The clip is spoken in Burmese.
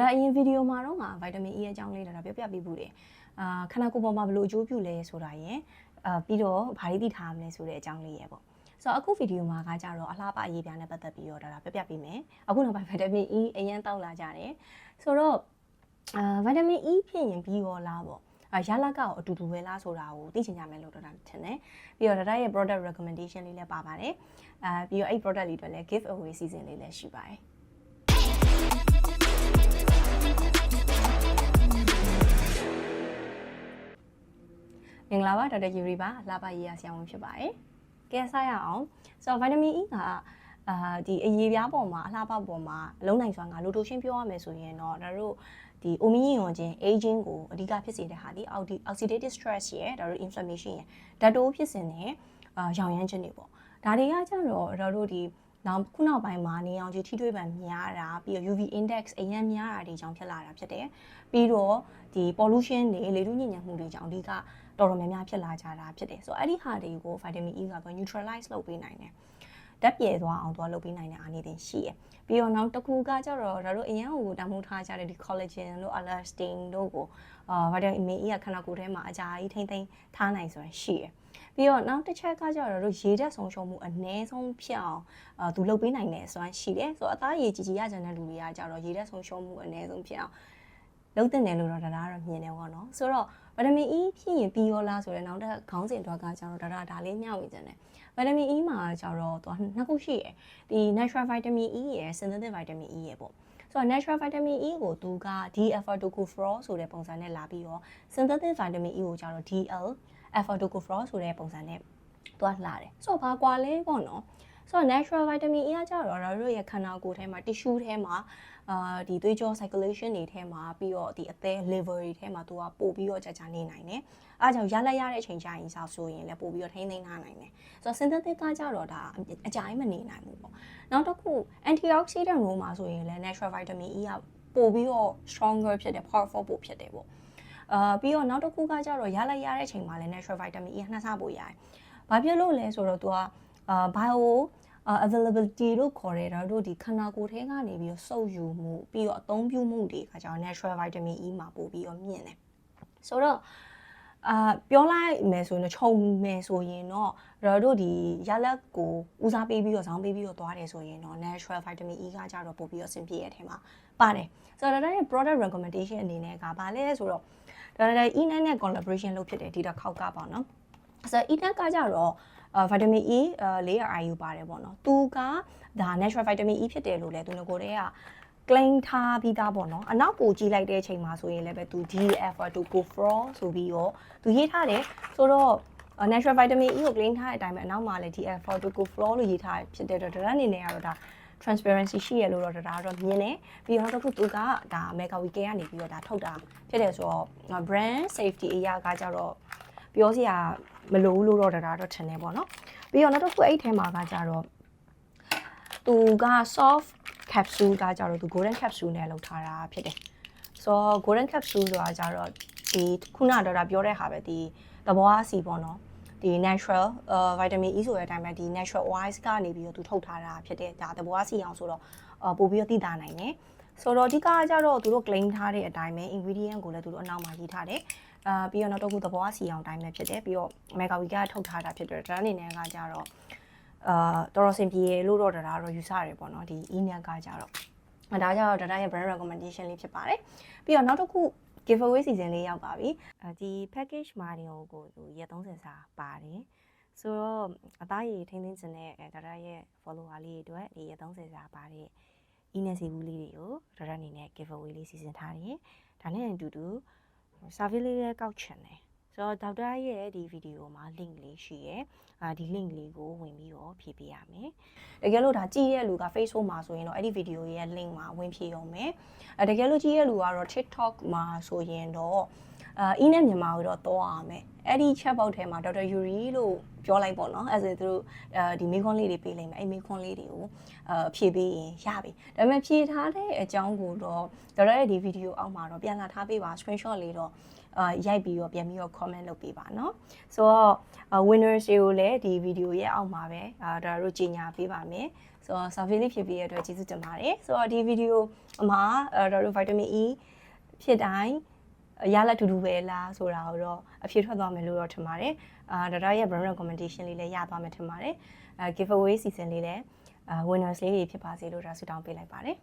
ဒါအရင်ဗီဒီယိုမှာတော့ငါဗိုက်တာမင် E ရဲ့အကြောင်းလေးဒါပြောပြပေးဘူးတယ်ခန္ဓာကိုယ်ပေါ်မှာဘယ်လိုအကျိုးပြုလဲဆိုတာရယ်ပြီးတော့ဘာတွေသိထားမလဲဆိုတဲ့အကြောင်းလေးရယ်ပေါ့ဆိုတော့အခုဗီဒီယိုမှာကကြတော့အလားပါအရေးပြားနဲ့ပတ်သက်ပြီးတော့ဒါပြောပြပေးမယ်အခုနောက်ပိုင်းဗိုက်တာမင် E အရင်တောက်လာကြတယ်ဆိုတော့ဗိုက်တာမင် E ဖြစ်ရင်ပြီးရောလားပေါ့ရလကောက်အတူတူပဲလားဆိုတာကိုသိချင်ကြမယ်လို့တော့ထင်တယ်ပြီးတော့ဒါရဲ့ product recommendation လေးလည်းပါပါတယ်ပြီးတော့အဲ့ product လေးတွေလည်း give away season လေးလည်းရှိပါတယ်မင်္ဂလာပါဒေါက်တာယူရီပါလှပရေးရဆရာဝန်ဖြစ်ပါတယ်ကဲဆက်ရအောင်ဆိုတော့ဗိုက်တာမင် E ကဒီအရေးပြားပေါ်မှာအလှပပေါ်မှာအလုံးနိုင်စွာငါလိုတိုရှင်းပြောရမယ်ဆိုရင်တော့ဒါတို့ဒီ omni ယွန်ချင်း aging ကိုအဓိကဖြစ်စေတဲ့ဟာဒီ oxidative stress ရဲ့ဒါတို့ inflammation ရဲ့ဓာတ်တိုးဖြစ်စဉ်နဲ့ရောင်ရမ်းခြင်းတွေပေါ့ဒါတွေကကြတော့ဒါတို့ဒီနောက်ခုနောက်ပိုင်းမှာနေအောင်ကြီးထိတွေ့ပံများတာပြီးတော့ UV index အရင်များတာတွေကြောင့်ဖြစ်လာတာဖြစ်တယ်ပြီးတော့ဒီ pollution တွေလေထုညစ်ညမ်းမှုတွေကြောင့်အဓိကတော်တော်များများဖြစ်လာကြတာဖြစ်တယ်ဆိုတော့အဲ့ဒီဟာတွေကို vitamin E ကတော့ neutralize လုပ်ပေးနိုင်တယ်ဓာတ်ပြေသွားအောင်သွားလုပ်ပေးနိုင်တဲ့အားနည်းတင်ရှိရပြီးတော့နောက်တစ်ခုကကြတော့ဒါတို့အရင်ကတမှုထားကြတဲ့ဒီ collagen တို့ elastin တို့ကိုvitamin E ကခန္ဓာကိုယ်ထဲမှာအကြာကြီးထိမ့်သိမ်းထားနိုင်ဆိုရင်ရှိရပြီးတော့နောက်တစ်ချက်ကကြတော့တို့ရေဓာတ်ဆုံးရှုံးမှုအနည်းဆုံးဖြစ်အောင်သူလုပ်ပေးနိုင်တယ်ဆိုတာရှိတယ်ဆိုတော့အသားရည်ကြီးရကြတဲ့လူတွေကကြတော့ရေဓာတ်ဆုံးရှုံးမှုအနည်းဆုံးဖြစ်အောင်လုံးတင်တယ်လို့တော့ဒါကတော့မြင်တယ်ပေါ့နော်ဆိုတော့ဗိုက်တာမင် E ဖြစ်ရင်ပြီးရောလားဆိုတဲ့နောက်တစ်ခေါင်းစဉ်အတွက်ကကြတော့ဒါလေးမျှဝေခြင်းတယ်ဗိုက်တာမင် E မှာကြတော့သူနှစ်ခုရှိရယ်ဒီ natural vitamin E ရယ် synthetic vitamin E ရယ်ပေါ့ဆိုတော့ natural vitamin E ကိုသူက D-alpha tocopherol ဆိုတဲ့ပုံစံနဲ့လာပြီးတော့ synthetic vitamin E ကိုကြတော့ DL-alpha tocopherol ဆိုတဲ့ပုံစံနဲ့သူကလာတယ်ဆိုတော့ဘာကွာလဲပေါ့နော်ဆိုတော့ natural vitamin E ကကြတော့တို့ရဲ့ခန္ဓာကိုယ်ထဲမှာ tissue ထဲမှာဒီသွေးကြော circulation တွေထဲမှာပြီးတော့ဒီအသည်း liver တွေထဲမှာသူကပို့ပြီးတော့ကြာနေနိုင်တယ်အားကြောင့်ရလက်ရတဲ့အချိန်ကြာရင်ဆိုရင်လည်းပို့ပြီးတော့ထိန်းသိမ်းထားနိုင်တယ်ဆိုတော့ synthetic ကကြတော့ဒါအကြာကြီးမနေနိုင်ဘူးပေါ့နောက်တစ်ခု antioxidant လို့မှာဆိုရင်လည်း natural vitamin E ကပို့ပြီးတော့ stronger ဖြစ်တယ် powerful ပို့ဖြစ်တယ်ပေါ့ပြီးတော့နောက်တစ်ခုကကြတော့ရလက်ရတဲ့အချိန်မှာလည်း natural vitamin E ကနှစ်ဆပို့ရတယ်ဘာဖြစ်လို့လဲဆိုတော့သူကbio availability လို့ခေါ်တဲ့တို့ဒီခန္ဓာကိုယ်ထဲကနေပြီးတော့စုပ်ယူမှုပြီးတော့အသုံးပြုမှုတွေကကြောင့် natural vitamin E မှာပို့ပြီးတော့မြင့်တယ်ဆိုတော့ပြောလိုက်မယ်ဆိုရင်တော့ခြုံမယ်ဆိုရင်တော့တို့ဒီရလက်ကိုဦးစားပေးပြီးတော့ဇောင်းပေးပြီးတော့သွားတယ်ဆိုရင်တော့ natural vitamin E ကကြတော့ပို့ပြီးတော့ဆင်ပြေရတဲ့အထဲမှာပါတယ်ဆိုတော့ဒါရဲ့ product recommendation အနေနဲ့ကဘာလဲဆိုတော့ဒါE net နဲ့ collaboration လုပ်ဖြစ်တယ်ဒီတစ်ခေါက်ကပေါ့နော်ဆိုတော့ E net ကကြတော့vitamin E layer IU ပါတယ်ပေါ့နော်သူကဒါ natural vitamin E ဖြစ်တယ်လို့လည်းသူငကိုတည်းက claim ထားပြီးသားပေါ့နော်အနောက်ကိုကြည့်လိုက်တဲ့အချိန်မှာဆိုရင်လည်းပဲသူ D-alpha tocopherol ဆိုပြီးတော့သူရေးထားတယ်ဆိုတော့ natural vitamin E ကို claim ထားတဲ့အတိုင်းပဲအနောက်မှာလည်း D-alpha tocopherol လို့ရေးထားဖြစ်တဲ့တော့ဒါအနေနဲ့ကတော့ဒါ transparency ရှိရလို့တော့ဒါတော့မြင်တယ်ပြီးတော့နောက်တစ်ခုသူကဒါ Mega Weekend ကနေပြီးတော့ဒါထုတ်တာဖြစ်တယ်ဆိုတော့ brand safety အရာကကြတော့ပြောစရာမလိုဘူးလို့တော့ဒါတော့ထင်တယ်ပေါ့နော်ပြီးတော့နောက်တစ်ခုအဲ့ထဲမှာကကြတော့သူက soft capsule ကကြတော့သူ golden capsule နဲ့လုပ်ထားတာဖြစ်တယ်ဆိုတော့ golden capsule ဆိုတာကြတော့ဒီခုနကတော့ပြောတဲ့ဟာပဲဒီသဘောအစီပေါ့နော်ဒီ natural vitamin E ဆိုတဲ့အတိုင်းပဲဒီ natural wise ကနေပြီးတော့သူထုတ်ထားတာဖြစ်တဲ့ဒါသဘောအစီအောင်ဆိုတော့ပို့ပြီးတော့သိတာနိုင်တယ်ဆိုတော့ဒီကကြတော့သူတို့ claim ထားတဲ့အတိုင်းပဲ ingredient ကိုလည်းသူတို့အနောက်မှာရေးထားတယ်ပြီးတော့နောက်တစ်ခုသဘောအစီအောင်တိုင်းပဲဖြစ်တယ်ပြီးတော့ Mega Week ကထုတ်ထားတာဖြစ်တယ်ဒါအနေနဲ့ကကြတော့တော်တော်စင်ပြေလို့တော့ဒါတော့ယူဆရတယ်ပေါ့နော်ဒီ E-net ကကြတော့ဒါကြတော့ဒါရဲ့ brand recommendation လေးဖြစ်ပါတယ်ပြီးတော့နောက်တစ်ခု giveaway season လေးရောက်ပါပြီဒီ package မှာကိုသူရက်30စာပါတယ်ဆိုတော့အသားရည်ထိန်းသိမ်းခြင်းနဲ့ဒါရဲ့ follower လေးတွေအတွက်ဒီရက်30စာပါတဲ့ E-net စီဘူးလေးတွေကိုဒါအနေနဲ့ giveaway လေးစီစဉ်ထားတယ်ဒါနဲ့အတူတူ service လေးလည်းကောက်ချင်တယ်ဆိုတော့ဒေါက်တာရဲ့ဒီဗီဒီယိုမှာ link လေးရှိရယ်ဒီ link လေးကိုဝင်ပြီးတော့ဖြည့်ပေးရမယ်တကယ်လို့ဒါကြည့်ရတဲ့လူက Facebook မှာဆိုရင်တော့အဲ့ဒီဗီဒီယိုရဲ့ link မှာဝင်ဖြည့်ရုံပဲတကယ်လို့ကြည့်ရတဲ့လူကတော့ TikTok မှာဆိုရင်တော့E-net မြန်မာကိုတော့တောရမယ်အဲ့ဒီ chat box ထဲမှာဒေါက်တာယူရီလို့ပြောလိုက်ပေါ့နော်အဲ့ဒါသူတို့ဒီမေးခွန်းလေးတွေပေးလိုက်မယ်အဲ့မေးခွန်းလေးတွေကိုဖြည့်ပေးရင်ရပြီဒါပေမဲ့ဖြည့်ထားတဲ့အကြောင်းကိုတော့ဒေါက်တာရဲ့ဒီဗီဒီယိုအောက်မှာတော့ပြန်လာထားပေးပါ screenshot လေးတော့ ရိုက်ပြီးတော့ပြန်ပြီးတော့ comment လုပ်ပေးပါเนาะဆိုတော့ winners တွေကိုလည်းဒီ video ရဲ့အောက်မှာပဲဒါတို့ကြီးညာပေးပါမယ်ဆိုတော့ survey လေးဖြစ်ပြီးရတဲ့အတွက်ကျေးဇူးတင်ပါတယ်ဆိုတော့ဒီ video မှာဒါတို့ vitamin E ဖြစ်တိုင်းရလက်တူတူပဲလားဆိုတာကိုတော့အဖြေထွက်သွားမယ်လို့တော့ထင်ပါတယ်ဒါရဲ့ brand recommendation လေးလည်းရသွားမယ်ထင်ပါတယ်giveaway season လေးလည်းwinners လေးတွေဖြစ်ပါစေလို့ဒါဆုတောင်းပေးလိုက်ပါတယ်